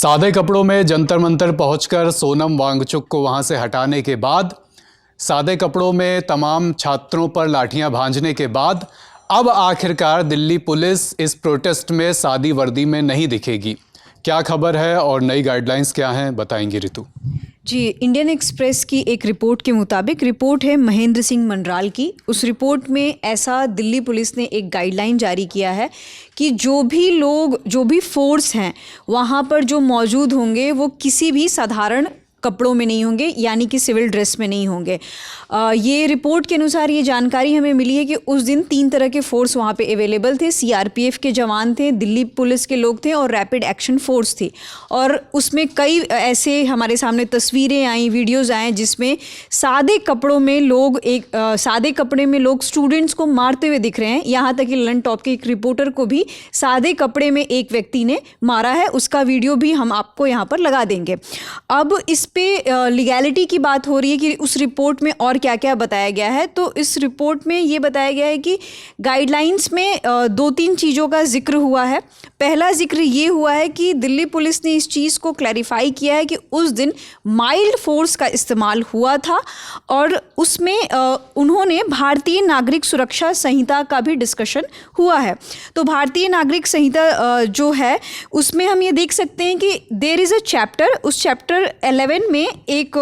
सादे कपड़ों में जंतर मंतर पहुंचकर सोनम वांगचुक को वहां से हटाने के बाद, सादे कपड़ों में तमाम छात्रों पर लाठियां भांजने के बाद अब आखिरकार दिल्ली पुलिस इस प्रोटेस्ट में सादी वर्दी में नहीं दिखेगी। क्या खबर है और नई गाइडलाइंस क्या हैं, बताएंगी ऋतु। जी, इंडियन एक्सप्रेस की एक रिपोर्ट के मुताबिक, रिपोर्ट है महेंद्र सिंह मंडराल की। उस रिपोर्ट में ऐसा दिल्ली पुलिस ने एक गाइडलाइन जारी किया है कि जो भी फोर्स हैं वहाँ पर जो मौजूद होंगे वो किसी भी साधारण कपड़ों में नहीं होंगे, यानी कि सिविल ड्रेस में नहीं होंगे। ये रिपोर्ट के अनुसार ये जानकारी हमें मिली है कि उस दिन 3 तरह के फोर्स वहाँ पे अवेलेबल थे। सीआरपीएफ के जवान थे, दिल्ली पुलिस के लोग थे और रैपिड एक्शन फोर्स थी। और उसमें कई ऐसे हमारे सामने तस्वीरें आई, वीडियोज़ आए जिसमें सादे कपड़ों में लोग स्टूडेंट्स को मारते हुए दिख रहे हैं। यहाँ तक कि ललन टॉप के एक रिपोर्टर को भी सादे कपड़े में एक व्यक्ति ने मारा है। उसका वीडियो भी हम आपको यहाँ पर लगा देंगे। अब इस पे लीगैलिटी की बात हो रही है कि उस रिपोर्ट में और क्या क्या बताया गया है। तो इस रिपोर्ट में ये बताया गया है कि गाइडलाइंस में 2-3 चीज़ों का जिक्र हुआ है। पहला जिक्र ये हुआ है कि दिल्ली पुलिस ने इस चीज़ को क्लैरिफाई किया है कि उस दिन माइल्ड फोर्स का इस्तेमाल हुआ था और उसमें उन्होंने भारतीय नागरिक सुरक्षा संहिता का भी डिस्कशन हुआ है। तो भारतीय नागरिक संहिता जो है उसमें हम ये देख सकते हैं कि देयर इज़ अ चैप्टर, उस चैप्टर 11 में एक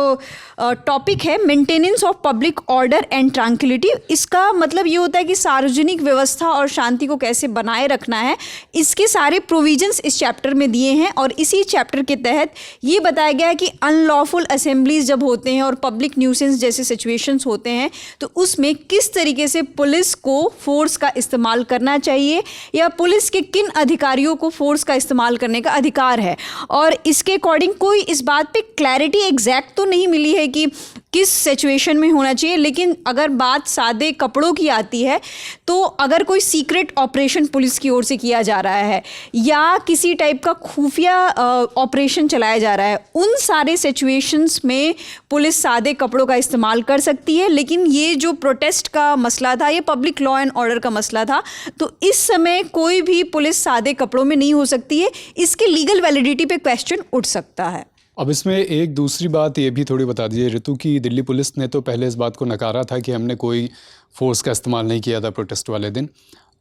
टॉपिक है maintenance of public order and tranquillity. इसका मतलब ये होता है कि सार्वजनिक व्यवस्था और शांति को कैसे बनाए रखना है। इसके सारे प्रोविजंस इस चैप्टर में दिए हैं और इसी चैप्टर के तहत ये बताया गया है कि अनलॉफुल असेंबलीज जब होते हैं और पब्लिक न्यूसेंस जैसे सिचुएशंस होते हैं तो उसमें किस तरीके से पुलिस को फोर्स का इस्तेमाल करना चाहिए या पुलिस के किन अधिकारियों को फोर्स का इस्तेमाल करने का अधिकार है। और इसके अकॉर्डिंग कोई इस बात पे क्लैरिटी एग्जैक्ट तो नहीं मिली है कि किस सिचुएशन में होना चाहिए, लेकिन अगर बात सादे कपड़ों की आती है तो अगर कोई सीक्रेट ऑपरेशन पुलिस की ओर से किया जा रहा है या किसी टाइप का खुफिया ऑपरेशन चलाया जा रहा है, उन सारे सिचुएशंस में पुलिस सादे कपड़ों का इस्तेमाल कर सकती है। लेकिन ये जो प्रोटेस्ट का मसला था, ये पब्लिक लॉ एंड ऑर्डर का मसला था, तो इस समय कोई भी पुलिस सादे कपड़ों में नहीं हो सकती है। इसके लीगल वैलिडिटी पे क्वेश्चन उठ सकता है। अब इसमें एक दूसरी बात ये भी थोड़ी बता दीजिए ऋतु की दिल्ली पुलिस ने तो पहले इस बात को नकारा था कि हमने कोई फोर्स का इस्तेमाल नहीं किया था प्रोटेस्ट वाले दिन।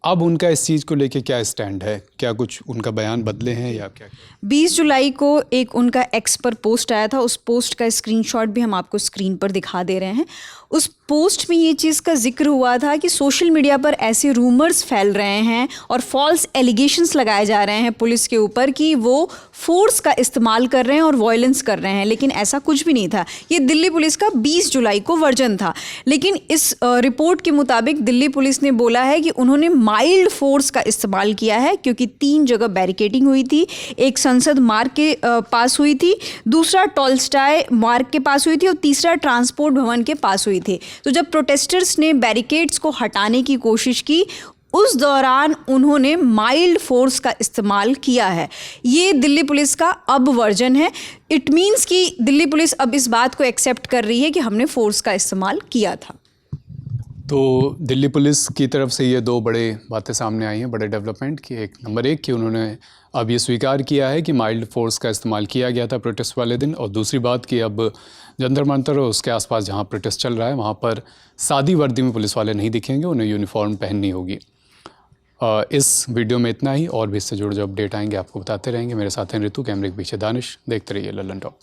अब उनका इस चीज़ को लेके क्या स्टैंड है? क्या कुछ उनका बयान बदले हैं या क्या? 20 जुलाई को एक उनका एक्स पर पोस्ट आया था। उस पोस्ट का स्क्रीनशॉट भी हम आपको स्क्रीन पर दिखा दे रहे हैं। उस पोस्ट में ये चीज़ का जिक्र हुआ था कि सोशल मीडिया पर ऐसे रूमर्स फैल रहे हैं और फॉल्स एलिगेशंस लगाए जा रहे हैं पुलिस के ऊपर कि वो फोर्स का इस्तेमाल कर रहे हैं और वायलेंस कर रहे हैं, लेकिन ऐसा कुछ भी नहीं था। ये दिल्ली पुलिस का 20 जुलाई को वर्जन था। लेकिन इस रिपोर्ट के मुताबिक दिल्ली पुलिस ने बोला है कि उन्होंने माइल्ड फोर्स का इस्तेमाल किया है क्योंकि 3 जगह बैरिकेडिंग हुई थी। एक संसद मार्ग के पास हुई थी, दूसरा टॉलस्टॉय मार्ग के पास हुई थी और तीसरा ट्रांसपोर्ट भवन के पास हुई थी। तो जब प्रोटेस्टर्स ने बैरिकेड्स को हटाने की कोशिश की उस दौरान उन्होंने माइल्ड फोर्स का इस्तेमाल किया है। ये दिल्ली पुलिस का अब वर्जन है। इट मीन्स कि दिल्ली पुलिस अब इस बात को एक्सेप्ट कर रही है कि हमने फोर्स का इस्तेमाल किया था। तो दिल्ली पुलिस की तरफ से ये 2 बड़े बातें सामने आई हैं, बड़े डेवलपमेंट की। एक नंबर 1 कि उन्होंने अब ये स्वीकार किया है कि माइल्ड फोर्स का इस्तेमाल किया गया था प्रोटेस्ट वाले दिन, और दूसरी बात कि अब जंतर मंतर और उसके आसपास जहाँ प्रोटेस्ट चल रहा है वहाँ पर सादी वर्दी में पुलिस वाले नहीं दिखेंगे, उन्हें यूनिफॉर्म पहननी होगी। इस वीडियो में इतना ही, और भी इससे जुड़े जो अपडेट आएंगे आपको बताते रहेंगे। मेरे साथ हैं ऋतु, कैमरे के पीछे दानिश। देखते रहिए ललन टॉप।